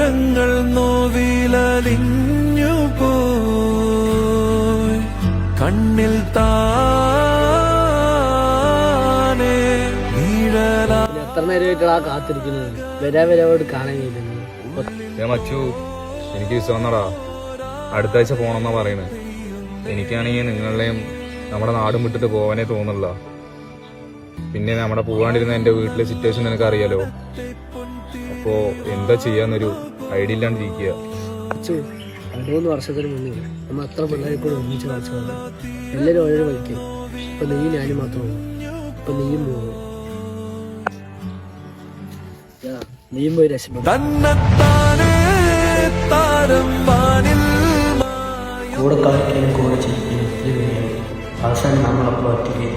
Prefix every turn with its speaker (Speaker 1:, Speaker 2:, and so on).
Speaker 1: സ്വപ്നങ്ങൾ നോവിലലിഞ്ഞു പോയി കണ്ണിൽ താനെ നീഴലാ.
Speaker 2: എത്ര നേരമായിട്ടാ കാത്തിരിക്കുന്നത്? വരാവരോട് കാണാൻ കഴിയുന്നു.
Speaker 3: മച്ചു, എനിക്ക് വിശ്വാസടാ, അടുത്ത ആഴ്ച പോണെന്നാ പറയുന്നത്. എനിക്കാണെങ്കിൽ നിങ്ങളുടെയും നമ്മുടെ നാടും വിട്ടിട്ട് പോകാനേ തോന്നില്ല. പിന്നെ നമ്മുടെ പോകാണ്ടിരുന്ന എന്റെ വീട്ടിലെ സിറ്റുവേഷൻ നിനക്ക് അറിയാലോ. അപ്പോ എന്താ ചെയ്യാന്നൊരു ഐഡിയ ഇല്ലാണ്ടിരിക്കുക.
Speaker 2: 2-3 വർഷത്തിന് മുന്നേ നമ്മൾ അത്ര പിള്ളേരെ കൂടെ ഒന്നിച്ച് കളിച്ചു വന്നു. എല്ലാവരും ഓരോ കളിക്കും. ഇപ്പൊ നീ ഞാനും മാത്രമേ ഉള്ളൂ. ഇപ്പൊ നീയും പോകും. നീയും പോയി രക്ഷപ്പെടും. കൂടെ കളിക്കാനും കൂടെ ചെയ്യാനും അവസാനം നമ്മളപ്പോൾ ഒറ്റയ്ക്ക്.